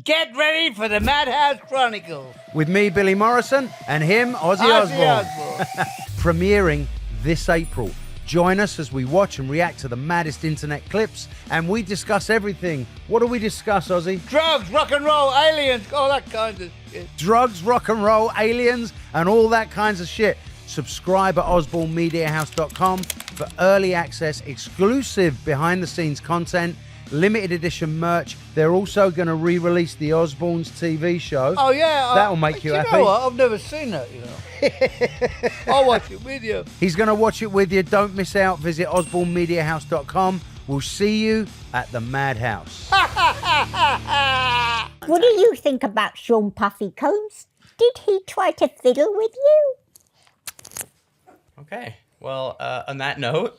Get ready for the Madhouse Chronicles. With me, Billy Morrison, and him, Ozzy Osbourne. Premiering this April. Join us as we watch and react to the maddest internet clips, and we discuss everything. What do we discuss, Ozzy? Drugs, rock and roll, aliens, all that kind of shit. Drugs, rock and roll, aliens, and all that kinds of shit. Subscribe at osbornemediahouse.com for early access, exclusive behind-the-scenes content, limited edition merch. They're also going to re-release the Osbournes TV show. Oh, yeah. That'll make you happy. You know what? I've never seen that, you know. I'll watch it with you. He's going to watch it with you. Don't miss out. Visit osbornemediahouse.com. We'll see you at the Madhouse. What do you think about Sean Puffy Combs? Did he try to fiddle with you? Okay. Well, on that note,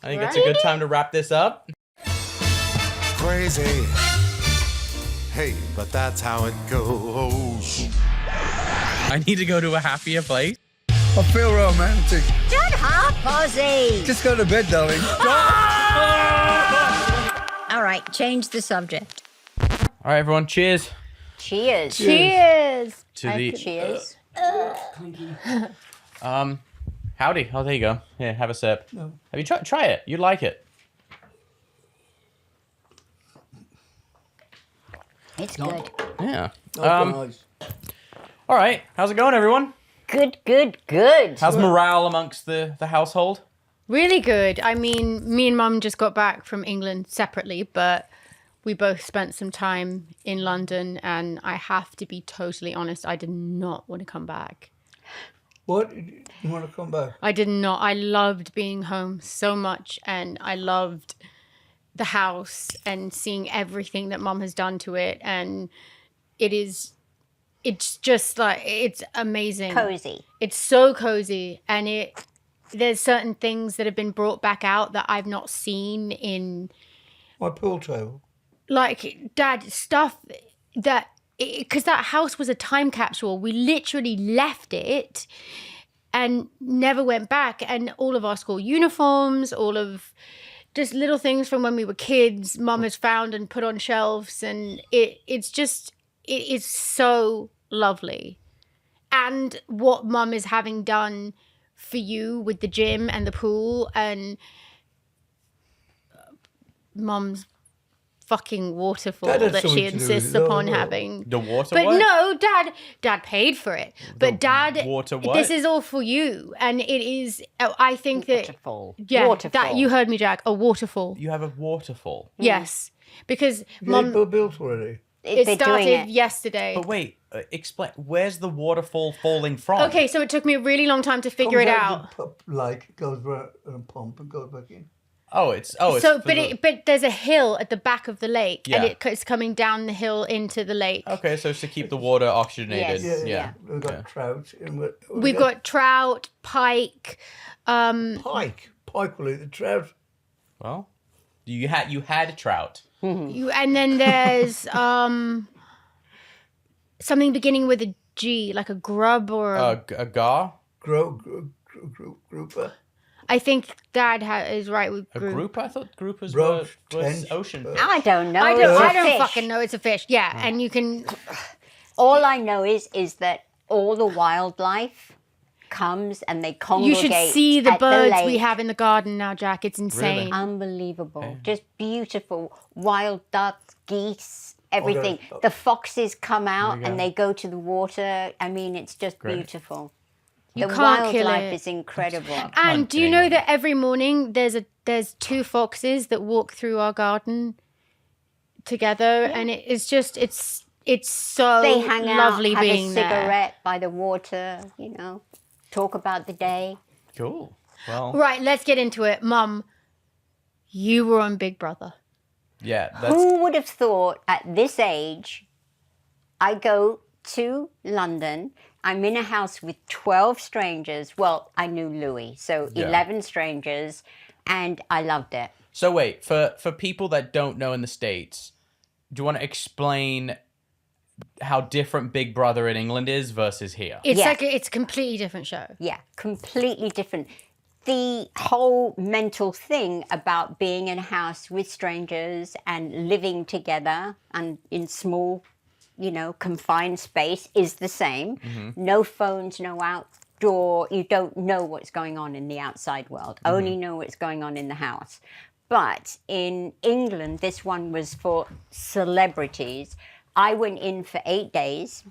I think it's a good time to wrap this up. Crazy. Hey, but that's how it goes. I need to go to a happier place. I feel romantic. Shut up, Ozzy! Just go to bed, darling. All right, change the subject. All right, everyone. Cheers. Cheers. Cheers. To the Cheers. howdy. Oh, there you go. Yeah, have a sip. No. Have you try it? You'd like it. It's good. Yeah. Nice. All right. How's it going, everyone? Good, good, good. How's morale amongst the household? Really good. I mean, me and Mum just got back from England separately, but we both spent some time in London, and I have to be totally honest, I did not want to come back. What? You want to come back? I did not. I loved being home so much, and I loved the house and seeing everything that Mum has done to it, and it's just like, it's amazing. Cozy. It's so cozy, and there's certain things that have been brought back out that I've not seen in... My pool table. Like, Dad, stuff that... Because that house was a time capsule. We literally left it and never went back. And all of our school uniforms, all of just little things from when we were kids, Mum has found and put on shelves. And it is so lovely. And what Mum is having done for you with the gym and the pool, and Mum's fucking waterfall that she insists upon having. The water But what? no, Dad paid for it. But Dad, water what? this is all for you. And it is, I think that... Waterfall. Yeah, Waterfall. that you heard me, Jack, a waterfall. You have a waterfall. Yes, because Mum Mum... built already. It They're doing started it. yesterday. But wait, explain. Where's the waterfall falling from? Okay, so it took me a really long time to figure it out. Like, goes around a pump and goes back in. But there's a hill at the back of the lake, Yeah. and it's coming down the hill into the lake. Okay, so it's to keep the water oxygenated. Yes. Yeah. We've got trout. We've got trout, pike. pike. Pike will eat the trout. Well, you had trout. And then there's something beginning with a G, like a grub or A gar? Grouper. I think Dad is right with A group. group? I thought groupers Roach, were tench, ocean. I don't know. I It's a don't fish. fucking know. It's a fish. Yeah, and you can. All I know is that all the wildlife comes and they You congregate. should see the at birds lake. we have in the garden now, Jack. It's insane. Unbelievable. Just beautiful. Wild ducks, geese, everything. there's- The foxes come out you go. and they go to the water. I mean, it's just beautiful. You The can't kill wildlife it. is incredible. And do you know Hunting. that every morning there's two foxes that walk through our garden together, and it's so They hang out, lovely have being a there. cigarette by the water, talk about the day. Cool. Well, Right, let's get into it. Mum, you were on Big Brother. yeah, that's Who would have thought at this age, I go to London, I'm in a house with 12 strangers. Well, I knew Louis, so Yeah. 11 strangers, and I loved it. So wait, for people that don't know in the States, do you want to explain how different Big Brother in England is versus here? It's Yeah. it's a completely different show. Yeah, completely different. The whole mental thing about being in a house with strangers and living together and in small confined space is the same. No phones, no outdoor. You don't know what's going on in the outside world. Only know what's going on in the house. But in England, this one was for celebrities. I went in for 8 days,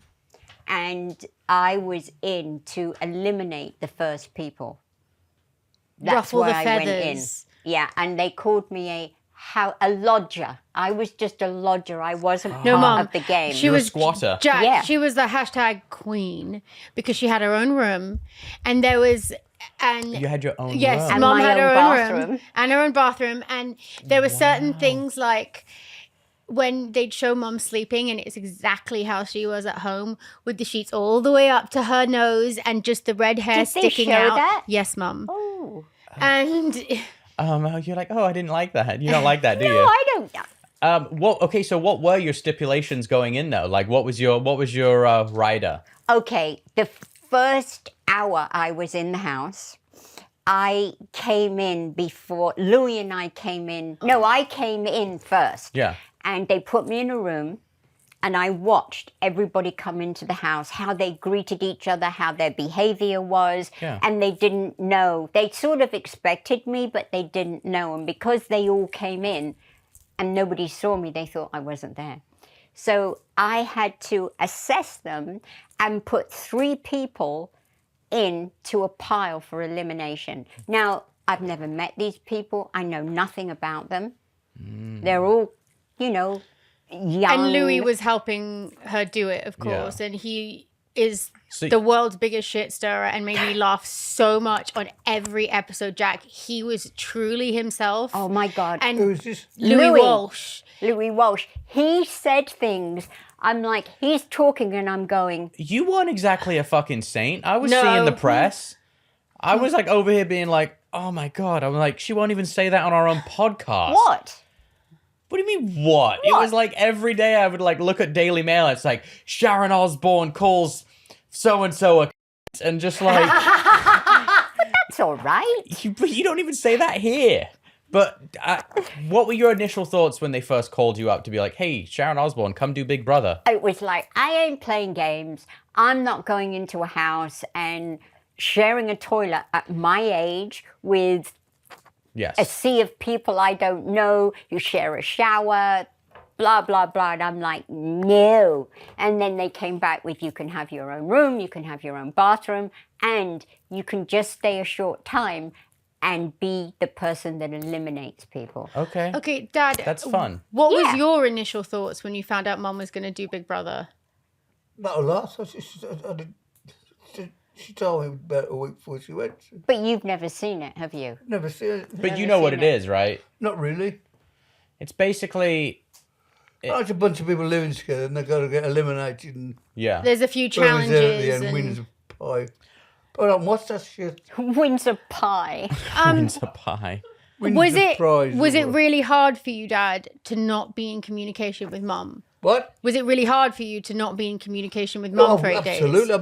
and I was in to eliminate the first people. That's Ruffle where the I went in. feathers. Yeah, and they called me a lodger. I was just a lodger. I wasn't No, part Mum. of the game. She You're a was squatter. Jack. Yeah. She was the hashtag queen because she had her own room, and there was You had your own yes, room. And Mum my had her own own bathroom. room and her own bathroom, and there were certain things like when they'd show Mum sleeping, and it's exactly how she was at home with the sheets all the way up to her nose and just the red hair Did they sticking show out. that? Yes, Mum. Oh. And You're like, oh, I didn't like that. You don't like that, do No, you? I don't know. Okay, so what were your stipulations going in though? Like, what was your rider? Okay, the first hour I was in the house, I came in before Louis and I came in. No, I came in first. Yeah. And they put me in a room, and I watched everybody come into the house, how they greeted each other, how their behavior was. Yeah. And they didn't know. They sort of expected me, but they didn't know. And because they all came in and nobody saw me, they thought I wasn't there. So I had to assess them and put 3 people into a pile for elimination. Now, I've never met these people. I know nothing about them. They're all, young. and Louis was helping her do it, of course, and he is the world's biggest shit stirrer and made me laugh so much on every episode. Jack, he was truly himself. Oh my God. And Who is this? Louis Walsh. Louis Walsh. He said things. I'm like, he's talking and I'm going, You weren't exactly a fucking saint. I was No. seeing the press. I was like over here being like, oh my God. I'm like, she won't even say that on our own podcast. what? What do you mean, what? It was like every day I would like look at Daily Mail. It's like, Sharon Osbourne calls so-and-so a and just like, That's all right. you don't even say that here. But what were your initial thoughts when they first called you up to be like, hey, Sharon Osbourne, come do Big Brother? It was like, I ain't playing games. I'm not going into a house and sharing a toilet at my age with Yes. a sea of people I don't know. You share a shower, blah, blah, blah. And I'm like, no. And then they came back with, you can have your own room, you can have your own bathroom, and you can just stay a short time and be the person that eliminates people. Okay. Okay, Dad. That's fun. What Yeah. was your initial thoughts when you found out Mum was going to do Big Brother? Not a lot. She told me about a week before she went. But you've never seen it, have you? Never seen it. But you know what it is, right? Not really. It's basically, It's a bunch of people living together and they've got to get eliminated and yeah. There's a few whoever's there at the challenges. end And, wins a pie. But I don't watch that shit. Wins a pie. Wins a pie. Wins was the it prize was or it what. really hard for you, Dad, to not be in communication with Mum? What? Was it really hard for you to not be in communication with Mum for 8 days? absolutely.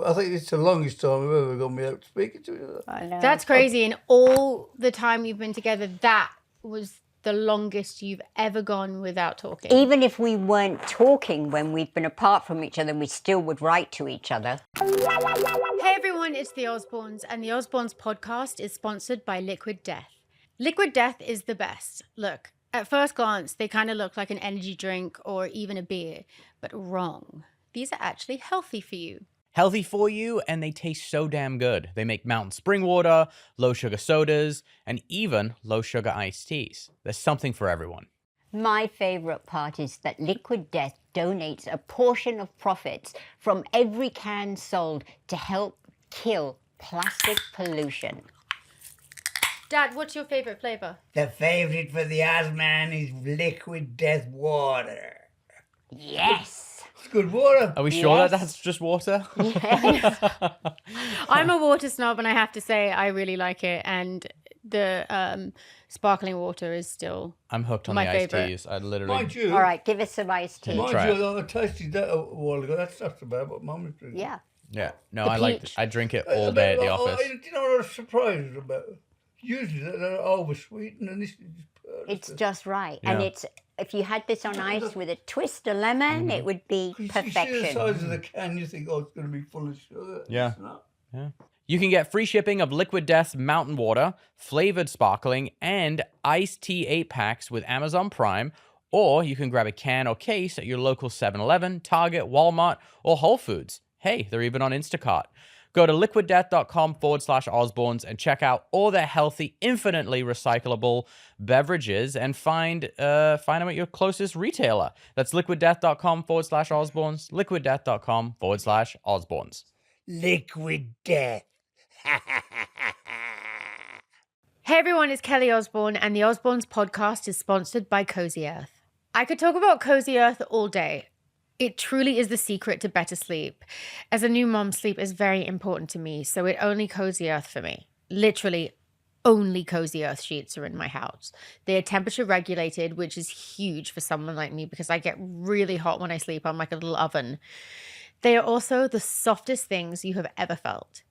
I think it's the longest time I've ever got me out speaking to her. I know. That's crazy. And all the time you've been together, that was the longest you've ever gone without talking. Even if we weren't talking when we'd been apart from each other, we still would write to each other. Hey everyone, it's the Osbournes, and the Osbournes podcast is sponsored by Liquid Death. Liquid Death is the best. Look, at first glance, they kind of look like an energy drink or even a beer, but wrong. These are actually healthy for you. Healthy for you, and they taste so damn good. They make mountain spring water, low sugar sodas, and even low sugar iced teas. There's something for everyone. My favourite part is that Liquid Death donates a portion of profits from every can sold to help kill plastic pollution. Dad, what's your favourite flavour? The favourite for the Osman is Liquid Death water. Yes! It's good water. Are we sure that Yes. that's just water? I'm a water snob, and I have to say I really like it. And the sparkling water is still I'm hooked on My the iced favourite. teas. I literally. Mind you, All right, give us some iced tea. mind try you, I tasted that a while ago. That's about what Mum was drinking. Yeah. Yeah. No, The I like. peach. I drink it all day at the office. Do you know what I was surprised about? Usually they're oversweetened, and this is just perfect. It's just right. And it's if you had this on ice with a twist of lemon, it would be You see the perfection. size of the can, you think, oh, it's going to be full of sugar. Yeah. It's not. You can get free shipping of Liquid Death's Mountain Water, flavored sparkling, and iced tea 8-packs with Amazon Prime, or you can grab a can or case at your local 7-Eleven, Target, Walmart, or Whole Foods. Hey, they're even on Instacart. Go to liquiddeath.com/Osbournes and check out all their healthy, infinitely recyclable beverages and find them at your closest retailer. That's liquiddeath.com/Osbournes, liquiddeath.com/Osbournes. Liquid death. Hey everyone, it's Kelly Osbourne, and the Osbournes podcast is sponsored by Cozy Earth. I could talk about Cozy Earth all day. It truly is the secret to better sleep. As a new mom, sleep is very important to me, so it only Cozy Earth for me. Literally, only Cozy Earth sheets are in my house. They are temperature regulated, which is huge for someone like me because I get really hot when I sleep. I'm like a little oven. They are also the softest things you have ever felt.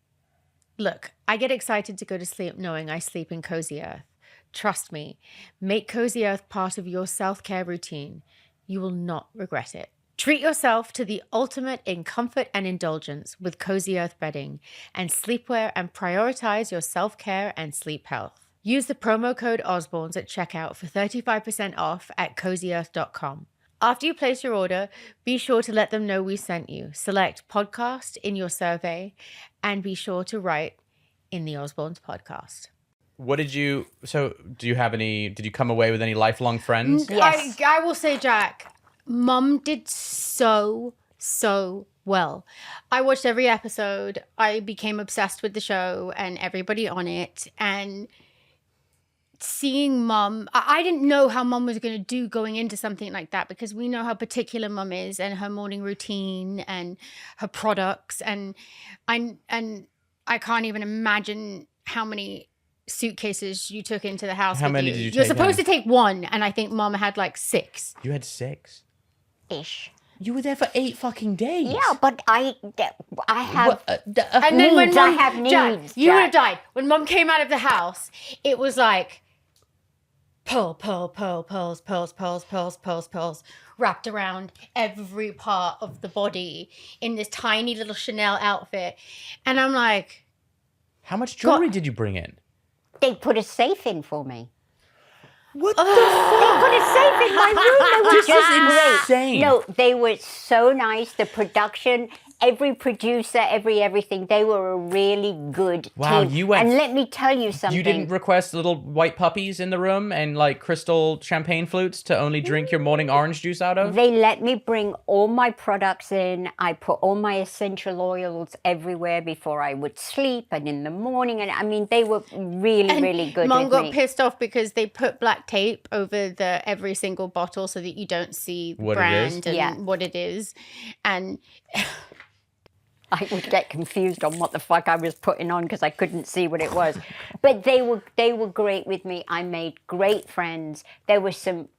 Look, I get excited to go to sleep knowing I sleep in Cozy Earth. Trust me, make Cozy Earth part of your self-care routine. You will not regret it. Treat yourself to the ultimate in comfort and indulgence with Cozy Earth bedding and sleepwear, and prioritize your self-care and sleep health. Use the promo code Osbournes at checkout for 35% off at cozyearth.com. After you place your order, be sure to let them know we sent you. Select podcast in your survey and be sure to write in the Osbournes podcast. Did you come away with any lifelong friends? Yes. I will say, Jack, Mum did so well. I watched every episode. I became obsessed with the show and everybody on it. And seeing Mum, I didn't know how Mum was going to do going into something like that, because we know how particular Mum is and her morning routine and her products. And I can't even imagine how many suitcases you took into the house. How many did you take? You're supposed to take one, and I think Mum had like 6. You had 6? Ish. You were there for 8 fucking days. Yeah, but I have And then when needs. Mum, I have Jack, needs. you would have Jack. died. When Mum came out of the house, it was like pearls, wrapped around every part of the body in this tiny little Chanel outfit. And I'm like, How much jewelry did you bring in? They put a safe in for me. What the They put a safe in my room. They were This is just great. insane. No, they were so nice. The production, every producer, everything. They were a really good Wow, team. you went- And let me tell you something. You didn't request little white puppies in the room and like crystal champagne flutes to only drink your morning orange juice out of? They let me bring all my products in. I put all my essential oils everywhere before I would sleep and in the morning. And I mean, they were really good Mum with got me. pissed off because they put black tape over every single bottle so that you don't see the What it is? brand and Yeah. what it is. And I would get confused on what the fuck I was putting on because I couldn't see what it was. But they were great with me. I made great friends. There were some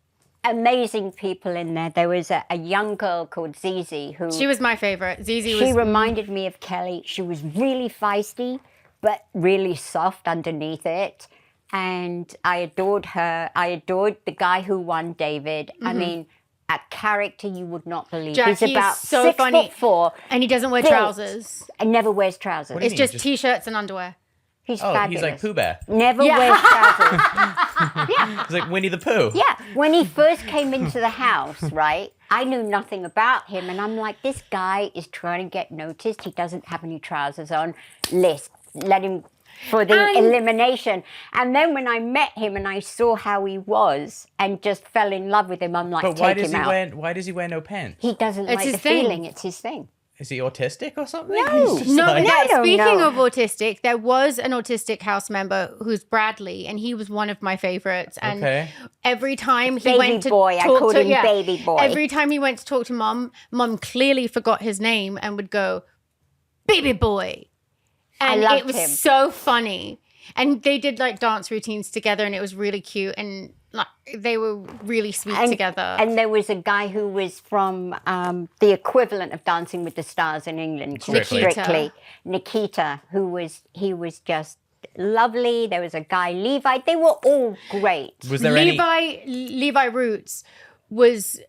amazing people in there. There was a young girl called Zizi who... she was my favorite. Zizi She was reminded me of Kelly. She was really feisty, but really soft underneath it. And I adored her. I adored the guy who won, David. I mean, a character you would not believe. Jack, He's he is about so funny. 6'4", and he doesn't wear built, trousers. and never wears trousers. What do you It's mean? just t-shirts and underwear. He's Oh, fabulous. he's like Pooh Bear. Never wears trousers. He's like Winnie the Pooh. Yeah, when he first came into the house, right, I knew nothing about him, and I'm like, this guy is trying to get noticed. He doesn't have any trousers on. Let him for the elimination. And then when I met him and I saw how he was and just fell in love with him, I'm like, But why take does him he out. why does he wear no pants? He doesn't It's like his the thing. feeling. It's his thing. Is he autistic or something? No. He's just No, like, I don't speaking know. of autistic, there was an autistic house member who's Bradley, and he was one of my favorites. And Okay. every time he Baby went to boy. I talk called to him baby boy. Every time he went to talk to Mum clearly forgot his name and would go, "Baby boy," and loved it was him. so funny. And they did like dance routines together, and it was really cute, and like they were really sweet together. And there was a guy who was from the equivalent of Dancing with the Stars in England, called Strictly. Strictly. Nikita, he was just lovely. There was a guy, Levi. They were all great. Was there any? Levi Roots was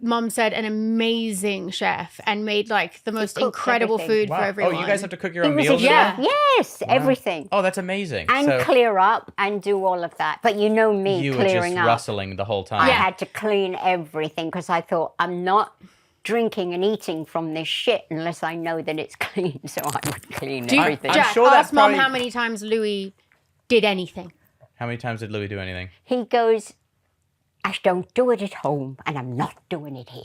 Mum said an amazing chef and made like the most cooked incredible everything. food Wow. for everyone. Oh, you guys have to cook your He own was a meals? chef. now? Yes, everything. Oh, that's amazing. And so clear up and do all of that. But you know me you were clearing just up. rustling the whole time. I had to clean everything because I thought I'm not drinking and eating from this shit unless I know that it's clean. So I would clean everything. Jack, sure that ask Mum probably- how many times Louis did anything. How many times did Louis do anything? He goes, I don't do it at home and I'm not doing it here.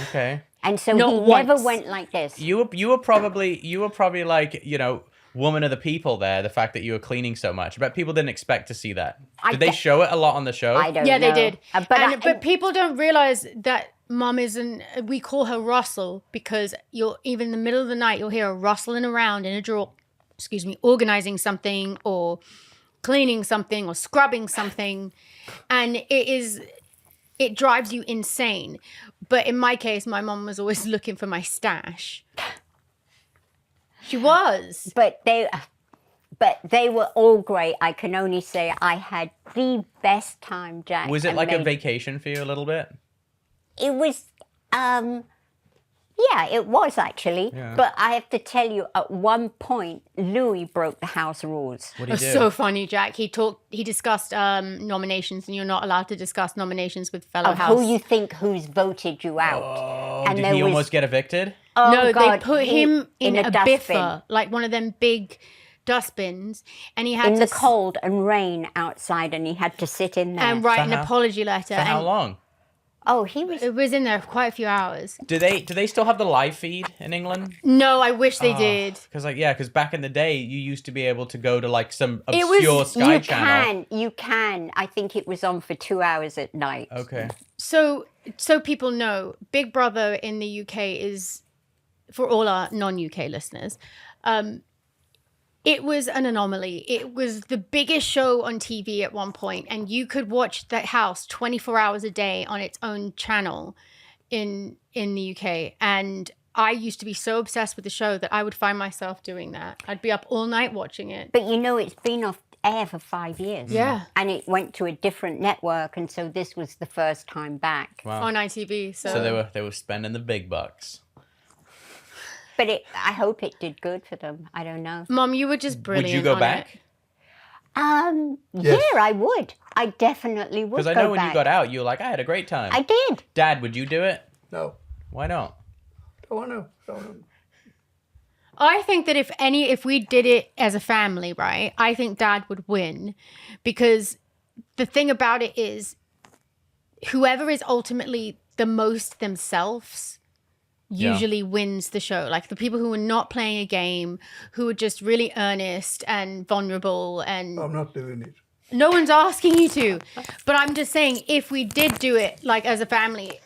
Okay. And so Not he once. never went like this. You were probably like, you know, woman of the people there, the fact that you were cleaning so much. But people didn't expect to see that. Did they show it a lot on the show? I don't know. Yeah, they did. But People don't realize that Mum isn't. We call her Russell because you'll even in the middle of the night you'll hear her rustling around in a drawer. Organizing something or cleaning something or scrubbing something, and it drives you insane. But in my case, my mum was always looking for my stash. She was. But they were all great. I can only say I had the best time, Jack. Was it and like a made- vacation for you a little bit? It was, yeah, it was actually. Yeah. But I have to tell you, at one point, Louis broke the house rules. What It do you was do? so funny, Jack. He discussed nominations, and you're not allowed to discuss nominations with fellow Of house. who you think who's voted you out. Oh, and did there he was- almost get evicted? Oh, No, God, they put he- him in a dustbin. biffer, like one of them big dustbins, and he had In to the cold and rain outside, and he had to sit in there. and write an how- apology letter. For how and long? Oh, he was. It was in there for quite a few hours. Do they still have the live feed in England? No, I wish they did. Because back in the day, you used to be able to go to like some It was- obscure Sky You channel. you can. I think it was on for 2 hours at night. Okay. So people know, Big Brother in the UK is, for all our non-UK listeners, it was an anomaly. It was the biggest show on TV at one point, and you could watch that house 24 hours a day on its own channel in the UK. And I used to be so obsessed with the show that I would find myself doing that. I'd be up all night watching it. But you know, it's been off air for 5 years. Yeah. And it went to a different network, and so this was the first time back. Wow. On ITV. So they were spending the big bucks. But I hope it did good for them. I don't know. Mom, you were just brilliant. Would you go on back? it. Yes. Yeah, I would. I definitely would. Because I go know when back. you got out, you were like, I had a great time. I did. Dad, would you do it? No. Why not? Don't want to. Don't want to. I think that if we did it as a family, right, I think Dad would win, because the thing about it is whoever is ultimately the most themselves usually wins the show. Like the people who are not playing a game, who are just really earnest and vulnerable, and I'm not doing it. no one's asking you to. But I'm just saying, if we did do it like as a family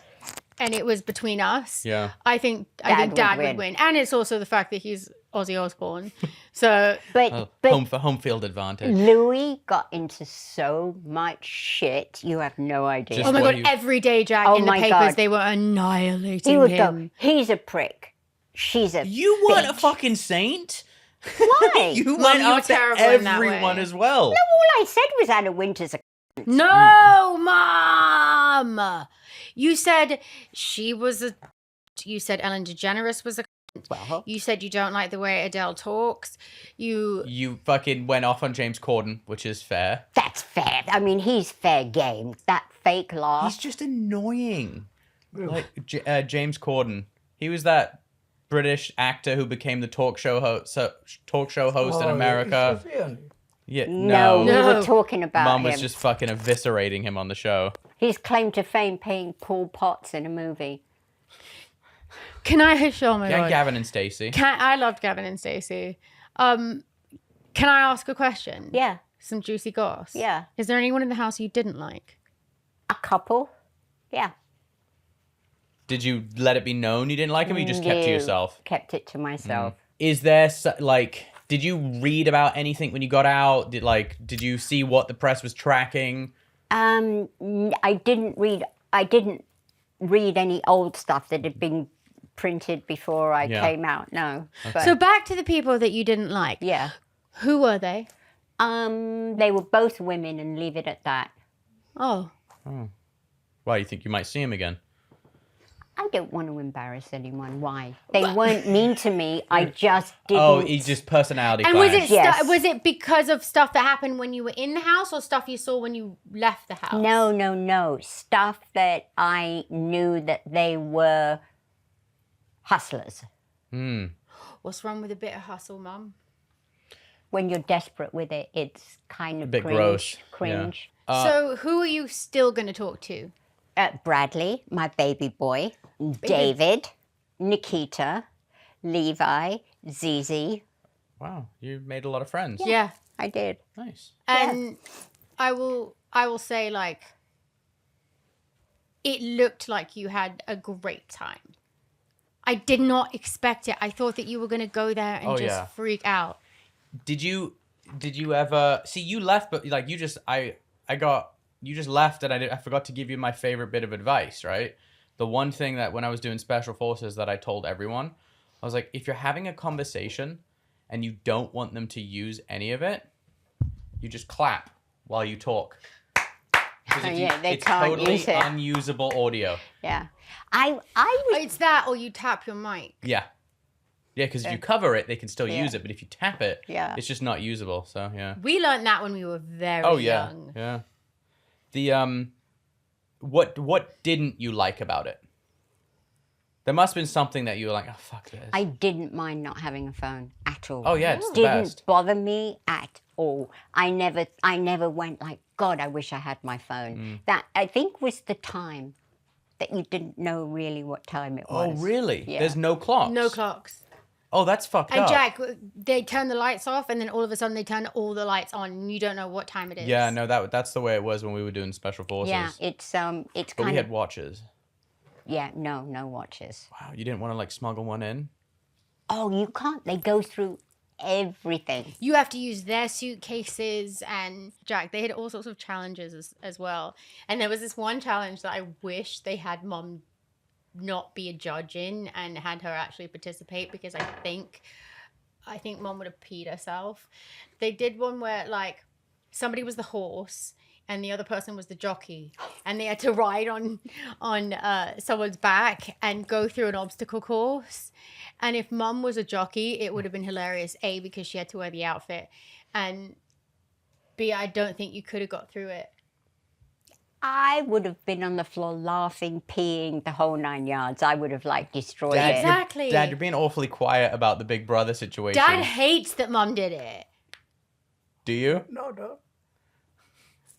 and it was between us, Yeah. I think Dad would win. And it's also the fact that he's Ozzy Osbourne. So But Home field advantage. Louis got into so much shit. You have no idea. Just oh my what God, you- every day, Jack, Oh in the my papers, God. they were annihilating he would him. go, he's a prick. She's a You weren't a bitch." fucking saint. Why? You Mom, went you were after terrible in that everyone way. as well. All I said was Anna Winter's a No, Mom! You said she was a... You said Ellen DeGeneres was a... well. You said you don't like the way Adele talks. You fucking went off on James Corden, which is fair. That's fair. I mean, he's fair game. That fake laugh. He's just annoying. Like James Corden. He was that British actor who became the talk show host in Oh, America. is he on it? Yeah, No, we No. were talking about Mum him. was just fucking eviscerating him on the show. His claim to fame paying Paul Potts in a movie. Can I... Oh my Yeah, God. Gavin and Stacey. I loved Gavin and Stacey. Can I ask a question? Yeah, Some juicy goss? yeah. Is there anyone in the house you didn't like? A couple. Yeah. Did you let it be known you didn't like him, or you just kept to No, yourself? Kept it to myself. Is there did you read about anything when you got out? Did you see what the press was tracking? I didn't read any old stuff that had been printed before I Yeah. came out. No. But So back to the people that you didn't like. yeah. Who were they? They were both women, and leave it at that. Oh. Why, you think you might see him again? I don't want to embarrass anyone. Why? They weren't mean to me. I just didn't. Oh, he's just personality And clash. was it Yes. was it because of stuff that happened when you were in the house, or stuff you saw when you left the house? No. Stuff that I knew that they were hustlers. What's wrong with a bit of hustle, Mum? When you're desperate with it, it's kind of bit gross. cringe. So who are you still going to talk to? Bradley, my baby boy, David, Nikita, Levi, Zizi. Wow, you made a lot of friends. Yeah. I did. Nice. And I will say, like, it looked like you had a great time. I did not expect it. I thought that you were going to go there and just freak out. Did you ever see, you left, but like you just left, and I forgot to give you my favorite bit of advice, right? The one thing that when I was doing special forces that I told everyone, I was like, if you're having a conversation and you don't want them to use any of it, you just clap while you talk. They it's can't totally use it. unusable audio. Yeah. I was It's that, or you tap your mic. Yeah. Yeah, because if you cover it, they can still use it, but if you tap it, Yeah. it's just not usable. So yeah. We learned that when we were very young. Yeah. The what didn't you like about it? There must have been something that you were like, oh fuck this. I didn't mind not having a phone at all. Oh yeah, it's the Didn't best. bother me at all. I never went like, God, I wish I had my phone. That I think was the time that you didn't know really what time it was. Oh really? Yeah. There's no clocks. No clocks. Oh, that's fucked And up. Jack, they turn the lights off, and then all of a sudden they turn all the lights on, and you don't know what time it is. Yeah, no, that's the way it was when we were doing special forces. Yeah, it's But we kind had of watches. no watches. Wow, you didn't want to like smuggle one in? Oh, you can't. They go through everything. You have to use their suitcases, and Jack, they had all sorts of challenges as well. And there was this one challenge that I wish they had Mum not be a judge in and had her actually participate, because I think Mum would have peed herself. They did one where like somebody was the horse and the other person was the jockey, and they had to ride on someone's back and go through an obstacle course. And if Mum was a jockey, it would have been hilarious, A, because she had to wear the outfit, and B, I don't think you could have got through it. I would have been on the floor laughing, peeing, the whole 9 yards. I would have like destroyed Dad, it. Exactly. Dad, you're being awfully quiet about the Big Brother situation. Dad hates that Mum did it. Do you? No.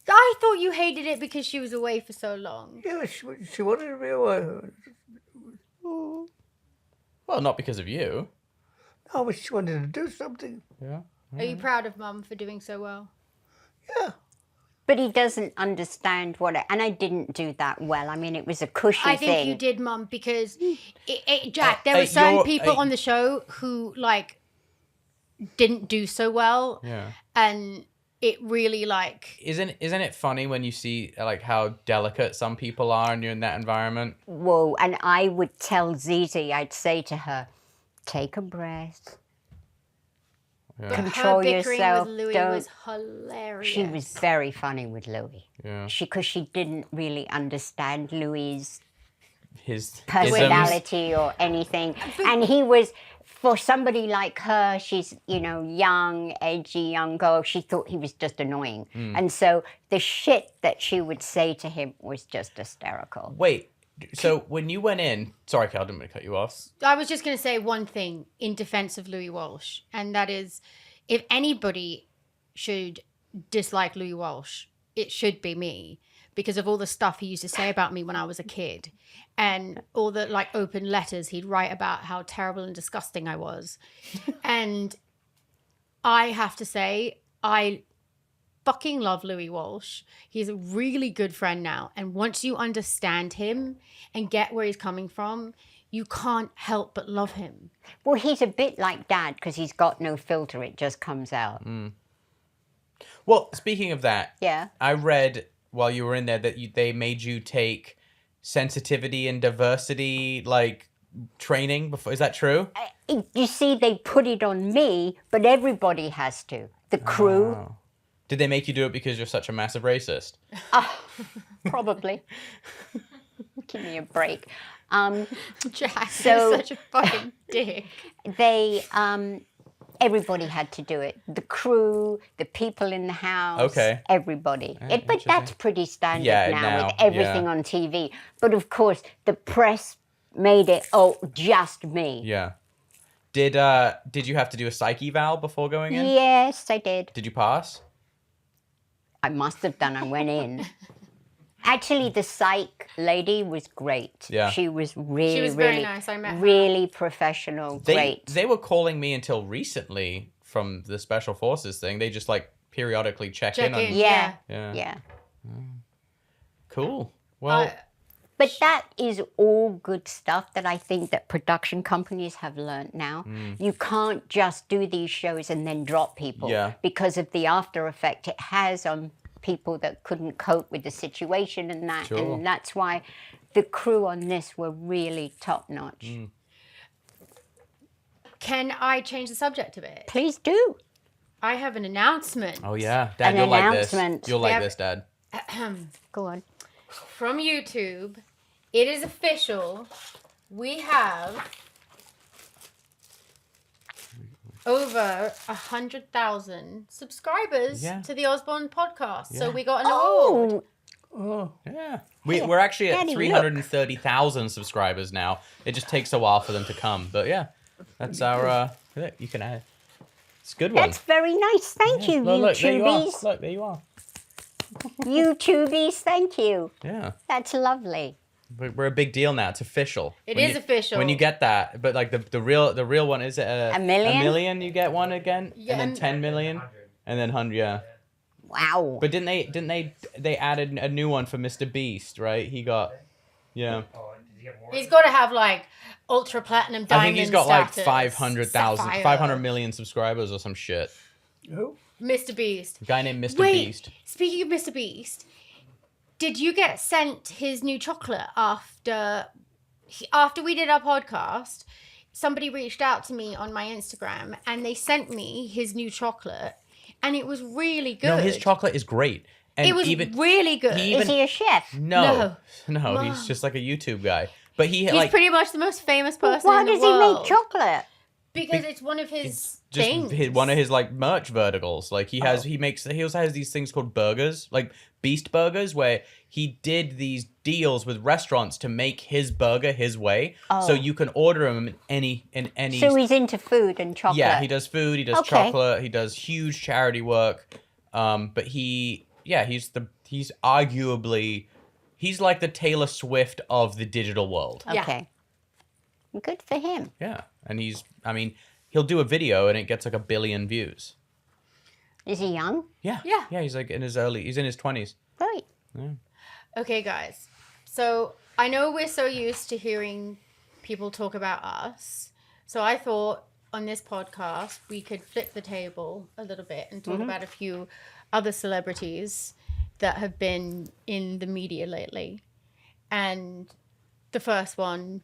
I thought you hated it because she was away for so long. Yeah, she wanted to be away. Well, not because of you. No, but she wanted to do something. Yeah. Are you proud of Mum for doing so well? Yeah. But he doesn't understand and I didn't do that well. I mean, it was a cushy I think thing. you did, Mum, because Jack, there were certain people on the show who like didn't do so well. Yeah. And it really like Isn't it funny when you see like how delicate some people are and you're in that environment? Whoa, and I would tell Zizi, I'd say to her, take a breath. but Control her bickering yourself. with Louis Don't. was hilarious. She was very funny with Louis. Yeah. Because she didn't really understand Louis' His personality or anything. And he was, for somebody like her, she's, young, edgy, young girl, she thought he was just annoying. And so the shit that she would say to him was just hysterical. Wait, so when you went in, sorry, Cal, I didn't mean to cut you off. I was just going to say one thing in defense of Louis Walsh, and that is, if anybody should dislike Louis Walsh, it should be me, because of all the stuff he used to say about me when I was a kid, and all the like open letters he'd write about how terrible and disgusting I was. And I have to say, I fucking love Louis Walsh. He's a really good friend now. And once you understand him and get where he's coming from, you can't help but love him. Well, he's a bit like Dad because he's got no filter. It just comes out. Well, speaking of that, Yeah. I read while you were in there that they made you take sensitivity and diversity like training before. Is that true? You see, they put it on me, but everybody has to. The crew, Oh. Did they make you do it because you're such a massive racist? probably. Give me a break. Jack So- is such a fucking dick. They, everybody had to do it. The crew, the people in the house. Okay. Everybody. But interesting. that's pretty standard Yeah, now with now, everything yeah. on TV. But of course, the press made it, just me. Yeah. Did you have to do a psych eval before going in? Yes, I did. Did you pass? I must have done. I went in. Actually, the psych lady was great. Yeah. She was really, She was very nice. I met her. really professional. Great. They were calling me until recently from the special forces thing. They just like periodically check in on. Yeah. Yeah. Yeah. Cool. Well, But that is all good stuff that I think that production companies have learned now. You can't just do these shows and then drop people Yeah. because of the after effect it has on people that couldn't cope with the situation and that. Sure. And that's why the crew on this were really top notch. Can I change the subject a bit? Please do. I have an announcement oh yeah, Dad, An you'll like this. announcement. You'll like Yeah. this, Dad. Go on. from YouTube. It is official. We have over 100,000 subscribers Yeah. to the Osbourne podcast. So Yeah. we got an award. Yeah. We're actually at Daddy, look. 330,000 subscribers now. It just takes a while for them to come. But yeah, that's our, you can add. It's a good one. That's very nice. Thank you, Look, there you are. YouTubies. Look, there you are. YouTubies, thank you. Yeah. That's lovely. We're a big deal now. It's official. It When is official. When you get that, but like the real one is A million? A million, you get one again, Yeah, and then and- 10 million, and then 100. Yeah. Wow. But they added a new one for Mr. Beast, right? He got, yeah. He's got to have like ultra platinum diamond I think he's got like status. 500,000, Sapphire. 500 million subscribers or some shit. Who? Mr. Beast. A guy named Mr. Wait, Beast. speaking of Mr. Beast, did you get sent his new chocolate after we did our podcast? Somebody reached out to me on my Instagram and they sent me his new chocolate, and it was really good. No, his chocolate is great. And It was even really good. he Is even he a chef? no, he's just like a YouTube guy. But He's like pretty much the most famous person Why in the does world. he make chocolate? Because it's one of his just things. one of his like merch verticals. Like he also has these things called burgers, like Beast Burgers, where he did these deals with restaurants to make his burger his way, so you can order him in any. So he's into food and chocolate. Yeah, he does food, he does Okay. chocolate, he does huge charity work. But he's arguably he's like the Taylor Swift of the digital world. Yeah. Okay. Good for him. Yeah, and he'll do a video and it gets like 1 billion views. Is he young? Yeah, Yeah. He's like he's in his 20s. Right. Okay, guys. So I know we're so used to hearing people talk about us. So I thought on this podcast we could flip the table a little bit and talk about a few other celebrities that have been in the media lately. And the first one,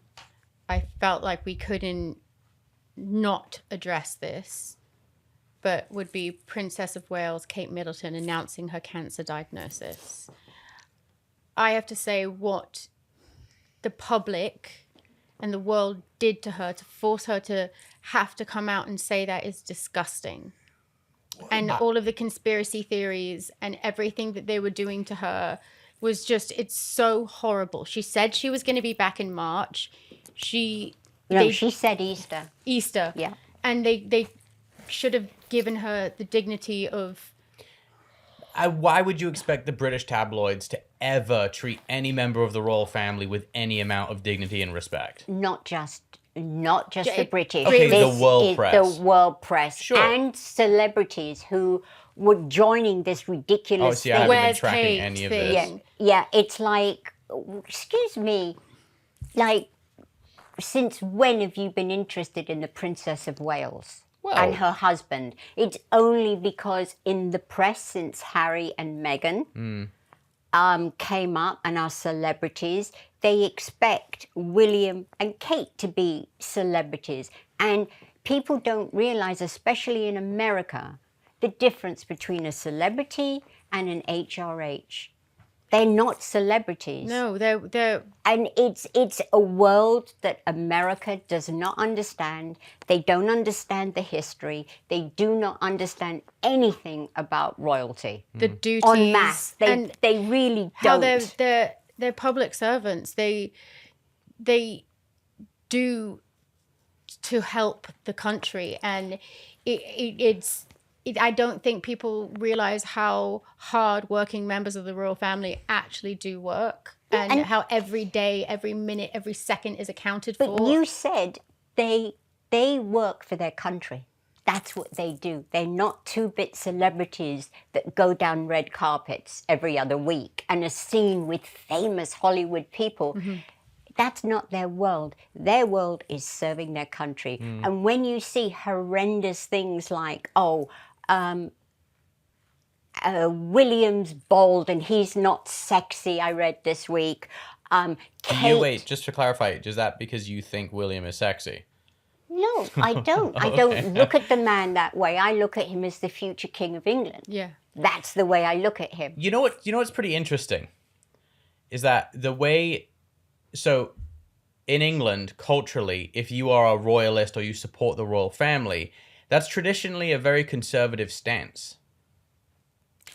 I felt like we couldn't not address this, but would be Princess of Wales Kate Middleton announcing her cancer diagnosis. I have to say what the public and the world did to her to force her to have to come out and say that is disgusting. And all of the conspiracy theories and everything that they were doing to her was just, it's so horrible. She said she was going to be back in March. No, They- she said Easter. Easter. Yeah. And they should have given her the dignity of... Why would you expect the British tabloids to ever treat any member of the royal family with any amount of dignity and respect? Not just the British. Okay, the This world is press. The world press. Sure. And celebrities who were joining this ridiculous I haven't thing. been Where's tracking Kate any of thing? this. Yeah, it's like, excuse me, like, since when have you been interested in the Princess of Wales and her husband? It's only because in the press since Harry and Meghan came up and are celebrities, they expect William and Kate to be celebrities. And people don't realize, especially in America, the difference between a celebrity and an HRH. They're not celebrities. No, they're And it's a world that America does not understand. They don't understand the history. They do not understand anything about royalty. the duties En masse. and They really how don't. they're public servants. They do to help the country, and I don't think people realize how hard working members of the royal family actually do work, and how every day, every minute, every second is accounted But for. you said they work for their country. That's what they do. They're not two-bit celebrities that go down red carpets every other week and are seen with famous Hollywood people. That's not their world. Their world is serving their country. And when you see horrendous things like, William's bald and he's not sexy, I read this week. Kate, Wait, just to clarify, is that because you think William is sexy? No, I don't. I don't look at the man that way. I look at him as the future king of England. Yeah. That's the way I look at him. You know what's pretty interesting is that the way, so in England, culturally, if you are a royalist or you support the royal family, that's traditionally a very conservative stance.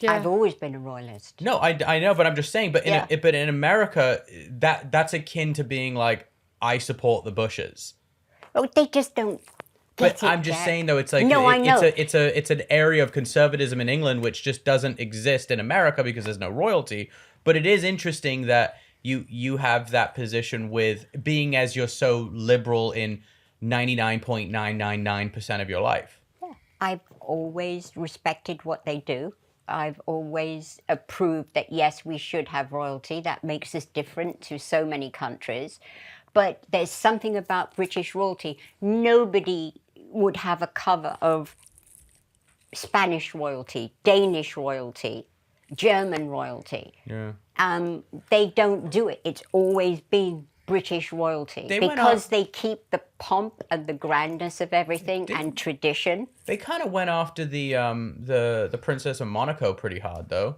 Yeah. I've always been a royalist. No, I know, but I'm just saying, but Yeah. but in America, that's akin to being like, I support the Bushes. Oh, they just don't But get it I'm just yet. saying though, it's like No, I know. it's an area of conservatism in England which just doesn't exist in America because there's no royalty. But it is interesting that you have that position with being as you're so liberal in 99.999% of your life. I've always respected what they do. I've always approved that, yes, we should have royalty. That makes us different to so many countries. But there's something about British royalty. Nobody would have a cover of Spanish royalty, Danish royalty, German royalty. Yeah. They don't do it. It's always been British royalty They went because off- they keep the pomp and the grandness of everything and tradition. They kind of went after the Princess of Monaco pretty hard though.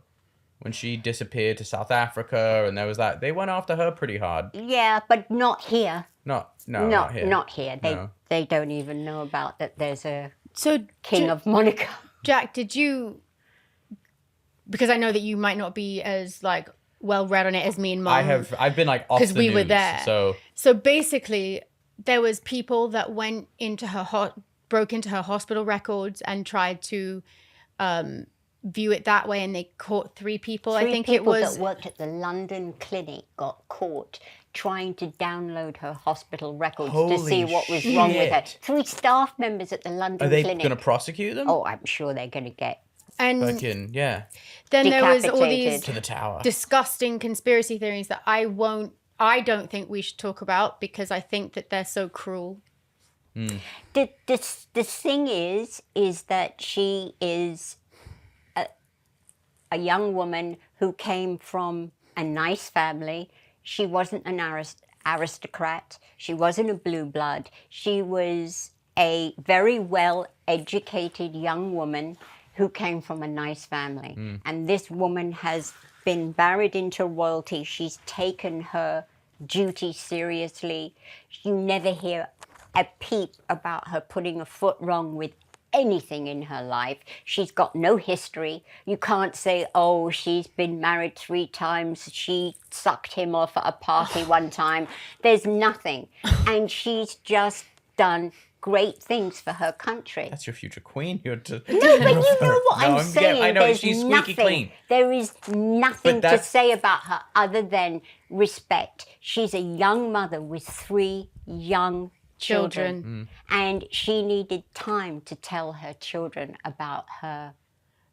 When she disappeared to South Africa and there was that, they went after her pretty hard. Yeah, but not here. Not here. Not here. No. They don't even know about that there's a So king of Monaco. Jack, did you? Because I know that you might not be as like well read on it as me and Mom. I've been like off the because we were news, there. So Basically, there was people that went into broke into her hospital records and tried to view it that way, and they caught 3 people. I think it was that worked at the London clinic got caught trying to download her hospital records to Holy see what was wrong with her. shit. 3 staff members at the London are they clinic. going to prosecute them? Oh, I'm sure they're going to get. and Fucking, yeah. then there was all decapitated. these To the tower. disgusting conspiracy theories that I don't think we should talk about because I think that they're so cruel. The thing is that she is a young woman who came from a nice family. She wasn't an aristocrat. She wasn't a blue blood. She was a very well-educated young woman who came from a nice family. And this woman has been married into royalty. She's taken her duty seriously. You never hear a peep about her putting a foot wrong with anything in her life. She's got no history. You can't say, oh, she's been married 3 times. She sucked him off at a party one time. There's nothing. And she's just done great things for her country. That's your future queen. No, but you know what No, I'm I'm saying. I know, There's she's squeaky nothing. clean. There is nothing But to that's- say about her other than respect. She's a young mother with 3 young children. And she needed time to tell her children about her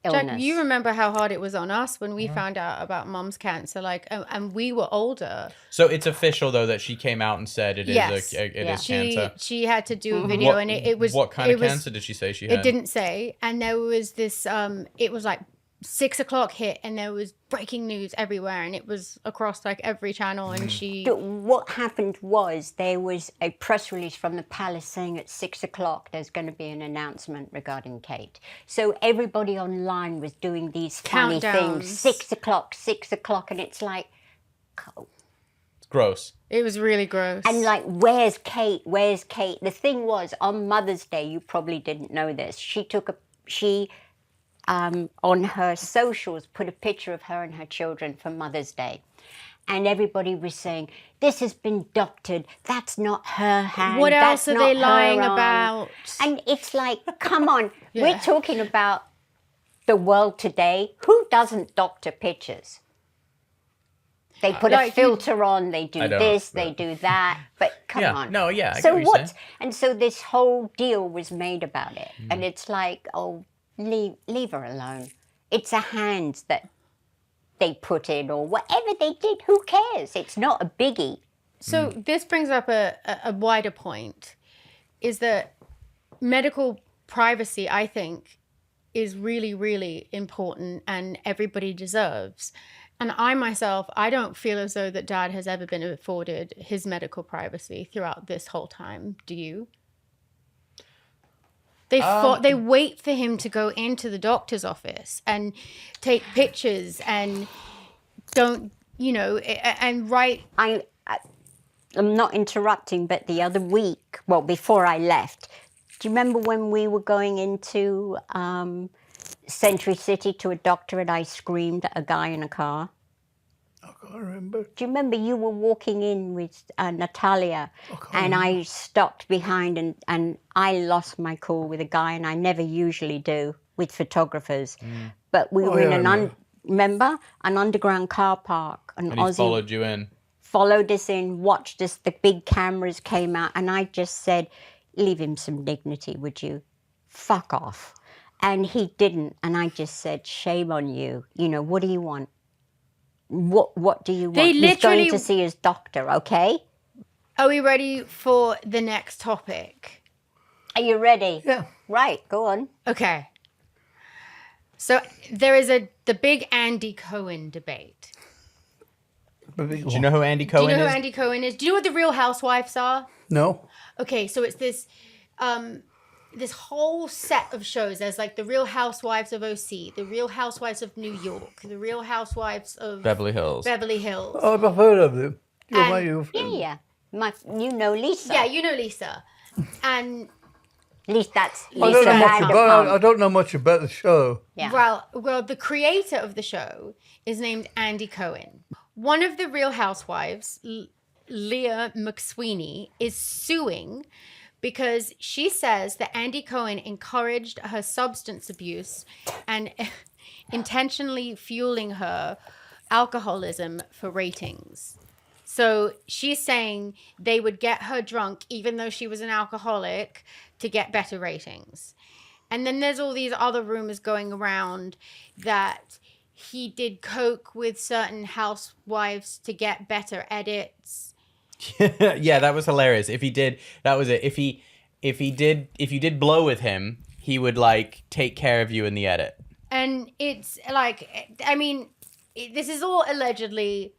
illness. Jack, you remember how hard it was on us when we found out about Mum's cancer, like, and we were older. So it's official though that she came out and said it is Yes. it is She cancer. had to do a video, and it was what kind it of was- cancer did she say she had? It didn't say, and there was this. It was like 6 o'clock hit and there was breaking news everywhere and it was across like every channel and she... What happened was there was a press release from the palace saying at 6 o'clock there's going to be an announcement regarding Kate. So everybody online was doing these funny things. 6 o'clock, and it's like... It's gross. It was really gross. And like, where's Kate? Where's Kate? The thing was, on Mother's Day, you probably didn't know this, she on her socials put a picture of her and her children for Mother's Day. And everybody was saying, this has been doctored. That's not her hand. What else are they lying arm. about? And it's like, come on. We're talking about the world today. Who doesn't doctor pictures? They put a filter on, they do this, they do that. But come on. No, yeah. I so get what you're saying. And so this whole deal was made about it. And it's like, oh, leave her alone. It's a hand that they put in or whatever they did. Who cares? It's not a biggie. So this brings up a wider point, is that medical privacy, I think, is really, really important and everybody deserves. And I myself, I don't feel as though that Dad has ever been afforded his medical privacy throughout this whole time. Do you? They wait for him to go into the doctor's office and take pictures and don't, and write. I'm not interrupting, but the other week, well, before I left, do you remember when we were going into Century City to a doctor and I screamed at a guy in a car? I can't remember. Do you remember you were walking in with Natalia and I stopped behind and I lost my cool with a guy, and I never usually do with photographers. But we were in remember? An underground car park. And he Ozzy followed you in. Followed us in, watched us, the big cameras came out, and I just said, leave him some dignity, would you? Fuck off. And he didn't, and I just said, shame on you. What do you want? What do you want? He's going to see his doctor, okay? Are we ready for the next topic? Are you ready? Yeah. Right, go on. Okay. So there is the big Andy Cohen debate. Do you know who Andy Cohen is? Do you know who Andy Cohen is? Do you know what the Real Housewives are? No. Okay, so it's this whole set of shows. There's like the Real Housewives of OC, the Real Housewives of New York, the Real Housewives of Beverly Hills. Oh, I've heard of them. Yeah. You know Lisa. Yeah, you know Lisa. And at least that's I don't Lisa know much Vanderpump. I don't know much about the show. Yeah. Well, the creator of the show is named Andy Cohen. One of the Real Housewives, Leah McSweeney, is suing because she says that Andy Cohen encouraged her substance abuse and intentionally fueling her alcoholism for ratings. So she's saying they would get her drunk even though she was an alcoholic to get better ratings. And then there's all these other rumors going around that he did coke with certain housewives to get better edits. Yeah, that was hilarious. If he did, that was it. If you did blow with him, he would like take care of you in the edit. And it's like, I mean, this is all allegedly.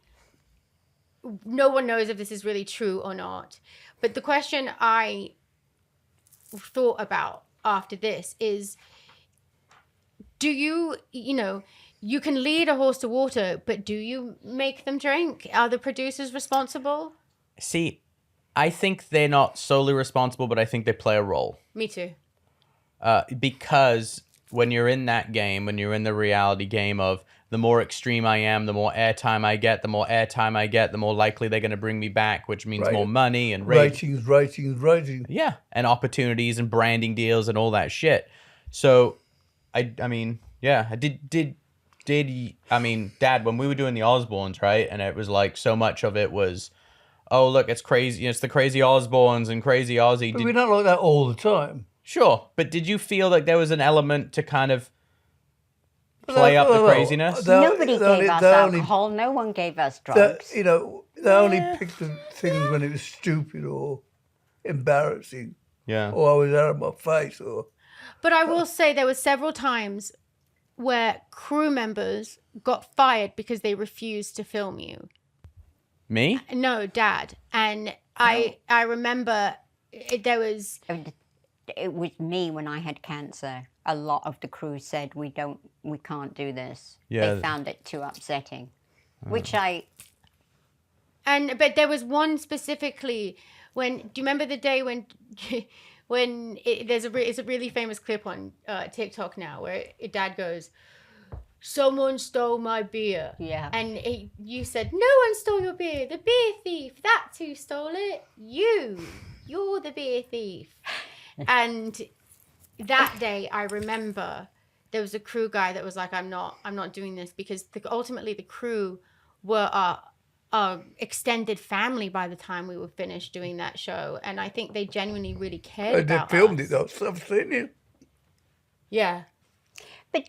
No one knows if this is really true or not. But the question I thought about after this is, do you can lead a horse to water, but do you make them drink? Are the producers responsible? See, I think they're not solely responsible, but I think they play a role. Me too. Because when you're in that game, when you're in the reality game of the more extreme I am, the more airtime I get, the more likely they're going to bring me back, which means more money and ratings. Yeah, and opportunities and branding deals and all that shit. So, I mean, yeah, I mean, Dad, when we were doing the Osbournes, right, and it was like so much of it was, oh, look, it's crazy, it's the crazy Osbournes and crazy Ozzy. But we're not like that all the time. Sure, but did you feel like there was an element to kind of play up the craziness? Nobody gave us alcohol. No one gave us drugs. They only picked the things when it was stupid or embarrassing. Yeah. Or I was out of my face. But I will say there were several times where crew members got fired because they refused to film you? Me? No, Dad. And I remember there was... It was me when I had cancer. A lot of the crew said, we can't do this. Yeah. They found it too upsetting, but there was one specifically when, do you remember the day when it's a really famous clip on TikTok now where Dad goes, someone stole my beer. Yeah. And you said, no one stole your beer. The beer thief. That's who stole it. You're the beer thief. And that day, I remember there was a crew guy that was like, I'm not doing this, because ultimately the crew were our extended family by the time we were finished doing that show. And I think they genuinely really cared about They filmed us. it though, so I've seen it. Yeah. But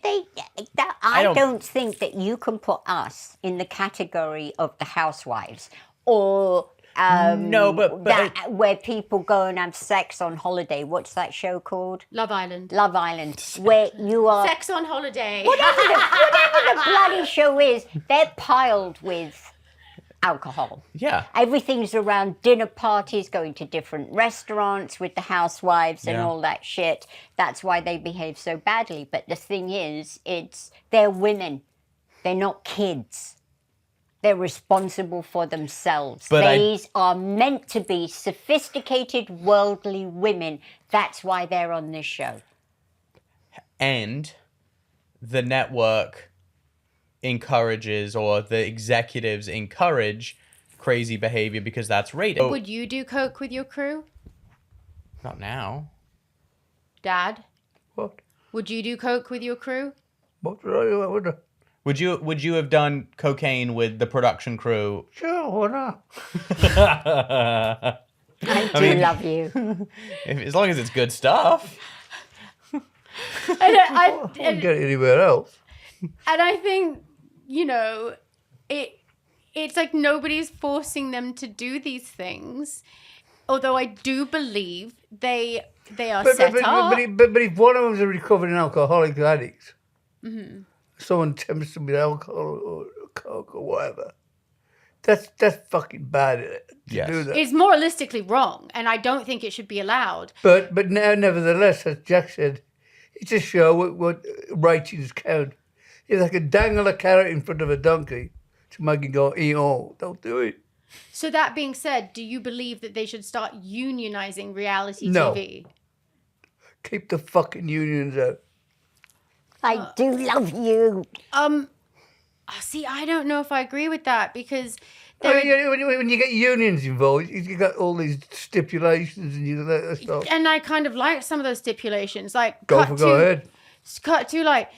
I don't think that you can put us in the category of the housewives or No, but where people go and have sex on holiday. What's that show called? Love Island. Love Island, where you are Sex on holiday. whatever the bloody show is. They're piled with alcohol. yeah. Everything's around dinner parties, going to different restaurants with the housewives and Yeah. all that shit. That's why they behave so badly. But the thing is, they're women. They're not kids. They're responsible for themselves. But These are meant to be sophisticated, worldly women. That's why they're on this show. And the network encourages, or the executives encourage, crazy behavior because that's rated. Would you do coke with your crew, Not now. Dad? What? Would you do coke with your crew? What would I? Would you have done cocaine with the production crew? Sure, why not? I do love you. As long as it's good stuff. I wouldn't get it anywhere else. And I think, it's like nobody's forcing them to do these things. Although I do believe they are set up. But if one of them's a recovering alcoholic addict, someone tempts them with alcohol or coke or whatever, that's fucking bad to Yes. do that. It's moralistically wrong, and I don't think it should be allowed. But now, nevertheless, as Jack said, it's a show what ratings count. If I could dangle a carrot in front of a donkey to make it go, don't do it. So that being said, do you believe that they should start unionizing reality No. TV? Keep the fucking unions out. I do love you. See, I don't know if I agree with that, because When you get unions involved, you got all these stipulations and you let that stuff. and I kind of like some of those stipulations. Like Go ahead. Cut to like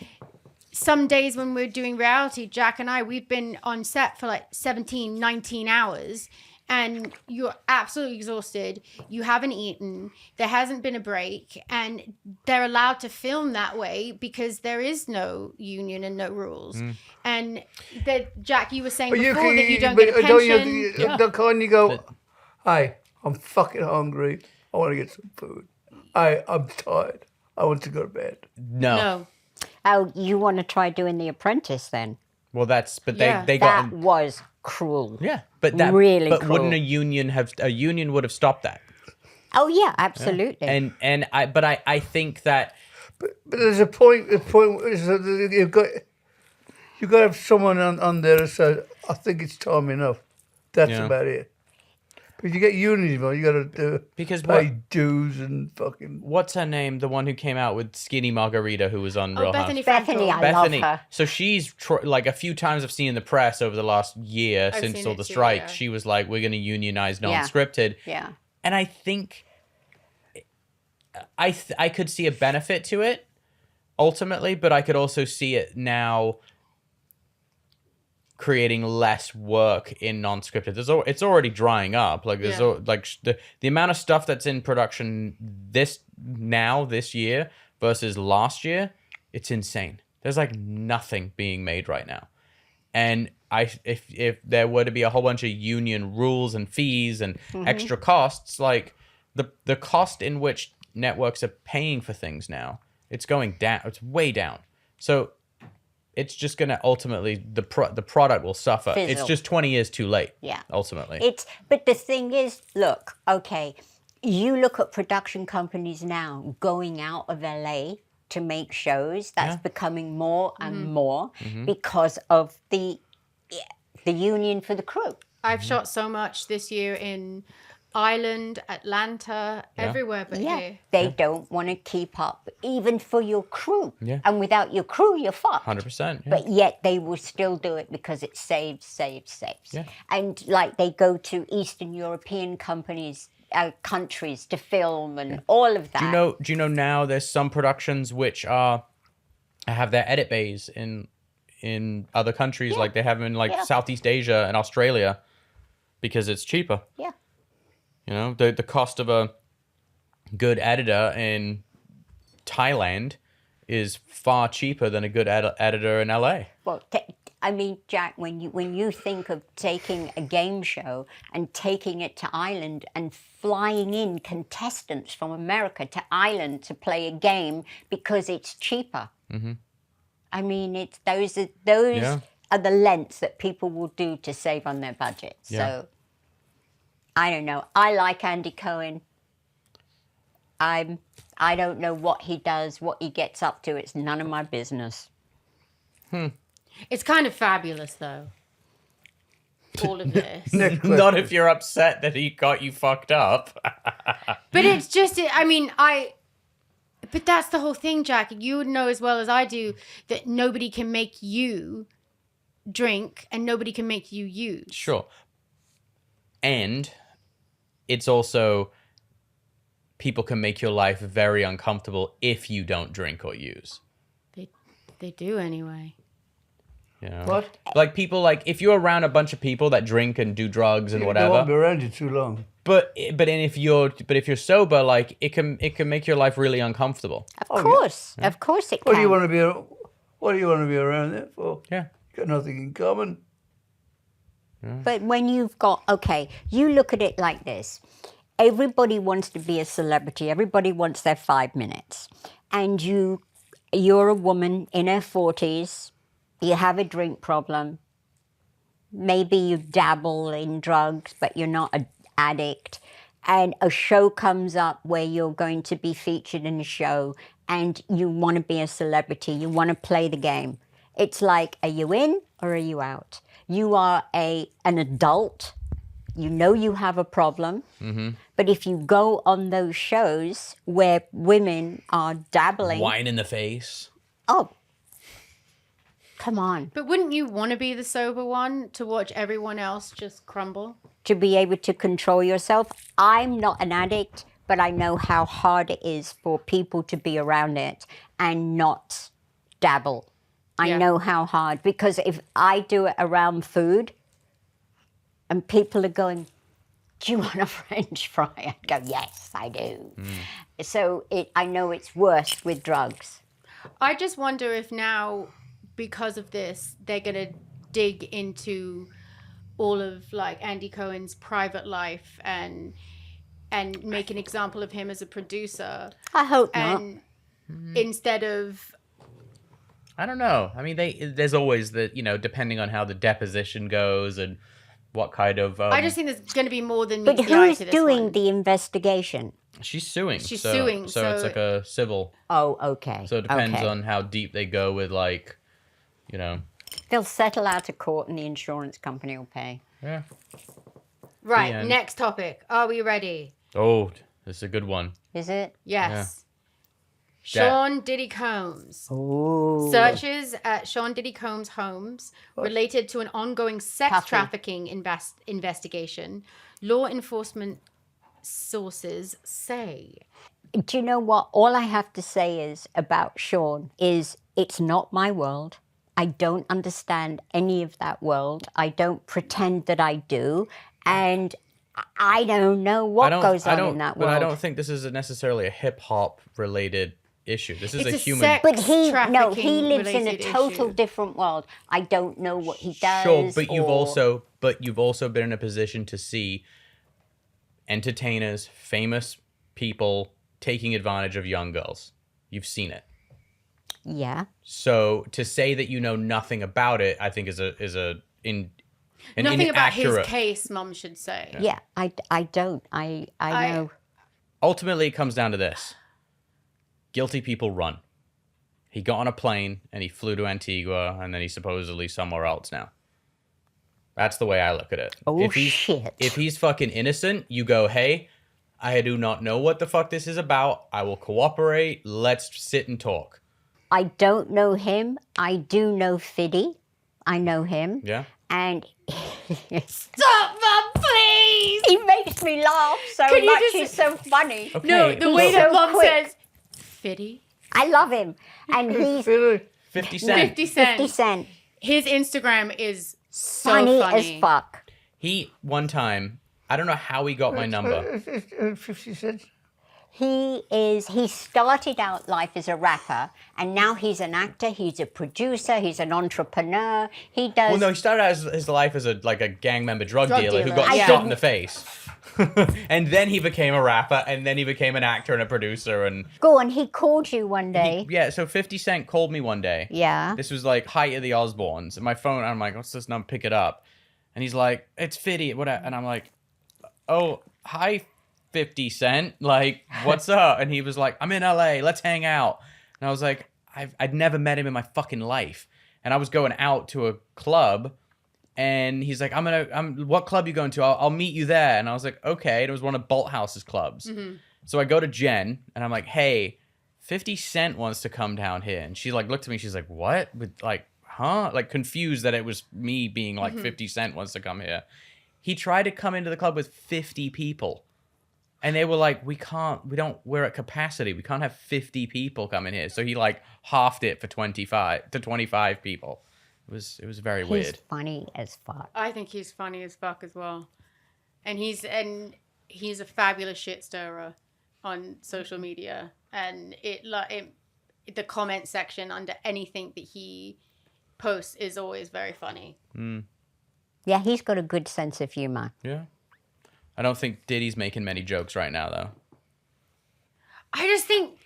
some days when we're doing reality, Jack and I, we've been on set for like 17, 19 hours, and you're absolutely exhausted. You haven't eaten. There hasn't been a break, and they're allowed to film that way because there is no union and no rules. And that, Jack, you were saying before that you don't get a pension. Can't you go, hi, I'm fucking hungry. I want to get some food. I'm tired. I want to go to bed. No. Oh, you want to try doing The Apprentice then? Well, they That got was cruel. yeah, but that really but cruel. wouldn't a union would have stopped that? Oh yeah, absolutely. And I think that But there's a point. The point is that you've got to have someone on there that says, I think it's time enough. That's Yeah. about it. But you get unions involved, you got to do Because pay dues and fucking. what's her name? The one who came out with Skinny Margarita, who was on Oh, Real Bethany House. Bethany, Frankel. I Bethany. love her. So she's like a few times I've seen in the press over the last year I've since seen all it the too, strikes. yeah. She was like, "We're going to unionize Yeah. non-scripted," Yeah. and I think I could see a benefit to it ultimately, but I could also see it now creating less work in non-scripted. It's already drying up. Like there's the amount of stuff that's in production this year versus last year, it's insane. There's like nothing being made right now. And if there were to be a whole bunch of union rules and fees and extra costs, like the cost in which networks are paying for things now, it's going down. It's way down. So it's just going to ultimately, the product will suffer. Fizzle. It's just 20 years too late. Yeah. Ultimately. But the thing is, look, okay, you look at production companies now going out of LA to make shows. That's becoming more and more because of the union for the crew. I've shot so much this year in Ireland, Atlanta, everywhere but here. They don't want to keep up, even for your crew. Yeah. And without your crew, you're fucked. 100%. Yeah. But yet they will still do it because it saves. Yeah. And like they go to Eastern European countries to film and all of that. Do you know now there's some productions which have their edit bays in other countries, like they have them in like Southeast Asia and Australia, because it's cheaper. Yeah. You know, the cost of a good editor in Thailand is far cheaper than a good editor in LA. Well, I mean, Jack, when you think of taking a game show and taking it to Ireland and flying in contestants from America to Ireland to play a game because it's cheaper. Mm-hmm. I mean, those are the lengths that people will do to save on their budget. Yeah. So, I don't know. I like Andy Cohen. I don't know what he does, what he gets up to. It's none of my business. It's kind of fabulous, though. All of this. Not if you're upset that he got you fucked up. But it's just, I mean, but that's the whole thing, Jack. You would know as well as I do that nobody can make you drink and nobody can make you use. Sure. And it's also, people can make your life very uncomfortable if you don't drink or use. They do anyway. You know? What? Like people, like if you're around a bunch of people that drink and do drugs and They whatever. won't be around you too long. But if you're sober, like it can make your life really uncomfortable. Of course it can. What do you want to be around there for? Yeah. Got nothing in common. But when you've got, you look at it like this. Everybody wants to be a celebrity. Everybody wants their 5 minutes. And you're a woman in her 40s. You have a drink problem. Maybe you dabble in drugs, but you're not an addict. And a show comes up where you're going to be featured in a show and you want to be a celebrity. You want to play the game. It's like, are you in or are you out? You are an adult. You know you have a problem. Mm-hmm. But if you go on those shows where women are dabbling... Wine in the face. Oh, come on. But wouldn't you want to be the sober one to watch everyone else just crumble? To be able to control yourself. I'm not an addict, but I know how hard it is for people to be around it and not dabble. I know how hard, because if I do it around food and people are going, do you want a French fry? I go, yes, I do. So I know it's worse with drugs. I just wonder if now, because of this, they're going to dig into all of like Andy Cohen's private life and make an example of him as a producer. I hope not. And instead of... I don't know. I mean, there's always the, depending on how the deposition goes and what kind of... I just think there's going to be more than But meets the eye who's to this doing one. the investigation? She's suing. She's so, suing, So so it's like a civil. Oh, okay. So it depends on how deep they go with, like, They'll settle out of court and the insurance company will pay. Yeah. Right, end. next topic. Are we ready? Oh, this is a good one. Is it? Yes. Yeah. Sean Diddy Combs. Ooh. Searches at Sean Diddy Combs' homes related to an ongoing sex Puffy. trafficking investigation. Law enforcement sources say. Do you know what? All I have to say is about Sean is it's not my world. I don't understand any of that world. I don't pretend that I do. And I don't know what goes on in that world. But I don't think this is necessarily a hip-hop related issue. This is It's a a human... sex- But he trafficking lives in a related total issue. different world. I don't know what he does. Sure, but you've also been in a position to see entertainers, famous people taking advantage of young girls. You've seen it. Yeah. So to say that you know nothing about it, I think is an Nothing about his inaccurate. case, Mum should say. Yeah, I don't. I know. Ultimately, it comes down to this: guilty people run. He got on a plane and he flew to Antigua, and then he's supposedly somewhere else now. That's the way I look at it. Oh, shit. If he's fucking innocent, you go, hey, I do not know what the fuck this is about. I will cooperate. Let's sit and talk. I don't know him. I do know Fiddy. I know him. Yeah. And Stop, Mum, please! he makes me laugh so Can you much. just- He's so funny. Okay. No, the way He's that so Mum quick. says, Fiddy. I love him. And he's 50 Cent. 50 Cent. 50 Cent. His Instagram is so Funny, funny. as fuck. He, one time, I don't know how he got my number. 50 cents. He started out life as a rapper, and now he's an actor, he's a producer, he's an entrepreneur. He does. Well, no, he started out his life as a gang member drug Drug dealer who dealer. got I shot didn't- in the face. And then he became a rapper, and then he became an actor and a producer. And Go on, he called you one day. yeah, so 50 Cent called me one day. Yeah. This was like height of the Osbournes. And my phone, I'm like, what's this number? Pick it up. And he's like, it's Fiddy. And I'm like, oh, hi, 50 Cent. Like, what's up? And he was like, I'm in LA. Let's hang out. And I was like, I'd never met him in my fucking life. And I was going out to a club. And he's like, what club you going to? I'll meet you there. And I was like, okay. And it was one of Bolt House's clubs. Mm-hmm. So I go to Jen and I'm like, hey, 50 Cent wants to come down here. And she like looked at me. She's like, what? With like, huh? Like confused that it was me being like 50 Cent wants to come here. He tried to come into the club with 50 people. And they were like, we're at capacity. We can't have 50 people come in here. So he like halved it for 25 people. It was very He's weird. funny as fuck. I think he's funny as fuck as well. And he's a fabulous shit stirrer on social media. And the comment section under anything that he posts is always very funny. Yeah, he's got a good sense of humor. Yeah. I don't think Diddy's making many jokes right now, though. I just think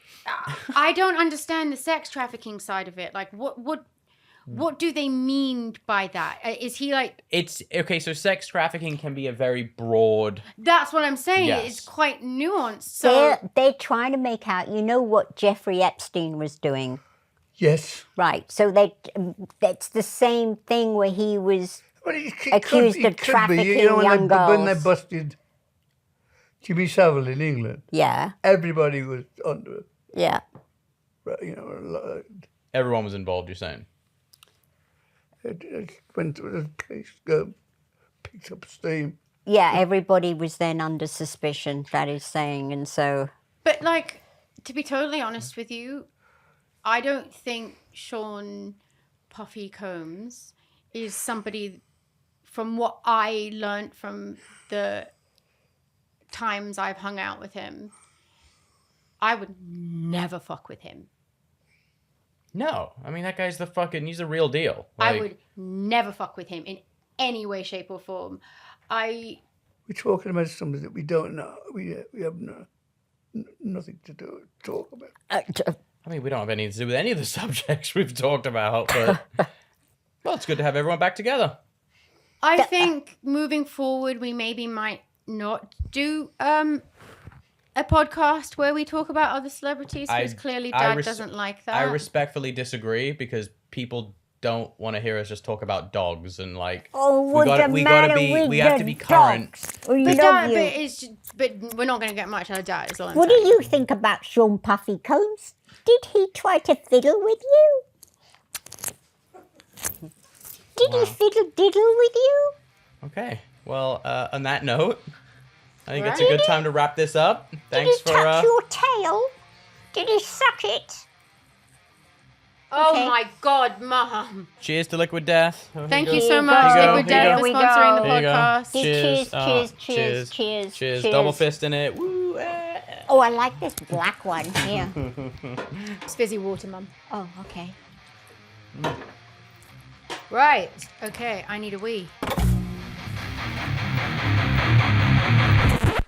I don't understand the sex trafficking side of it. Like, what do they mean by that? Is he like? It's okay. So sex trafficking can be a very broad. That's what I'm saying. Yes. It's quite nuanced. So They're trying to make out, you know what Jeffrey Epstein was doing? Yes. Right. So that's the same thing where he was Well, it accused could of be, trafficking you know, young when they girls. busted Jimmy Savile in England, Yeah. everybody was under it. Yeah. You know, Everyone was involved. You're saying. it went to the case, picked up steam. Yeah, everybody was then under suspicion, that is saying, and so... But, like, to be totally honest with you, I don't think Sean Puffy Combs is somebody, from what I learned from the times I've hung out with him, I would never fuck with him. No, I mean that guy's he's the real deal. I would never fuck with him in any way, shape, or form. We're talking about something that we don't know. We have nothing to talk about. I mean, we don't have anything to do with any of the subjects we've talked about, but well, it's good to have everyone back together. I think moving forward, we maybe might not do a podcast where we talk about other celebrities, because clearly Dad doesn't like that. I respectfully disagree because people don't want to hear us just talk about dogs and like. Oh, we have to be current. But we're not going to get much out of Dad. Is all I'm What do saying. you think about Sean Puffy Combs? Did he try to fiddle with you? Did he fiddle diddle with you? Okay. Well, on that note, I think it's a good time to wrap this up. Thanks Did he for. touch your tail? Did he suck it? Oh Okay. my God, Mom. Cheers to Liquid Death. Thank you so much, Here you go, Liquid here you Death, go. for Here we sponsoring go. the There you go. podcast. Cheers. Cheers. Cheers. Double fist in it. Woo. Oh, I like this black one here. It's fizzy water, Mum. Oh, okay. Right. Okay, I need a wee.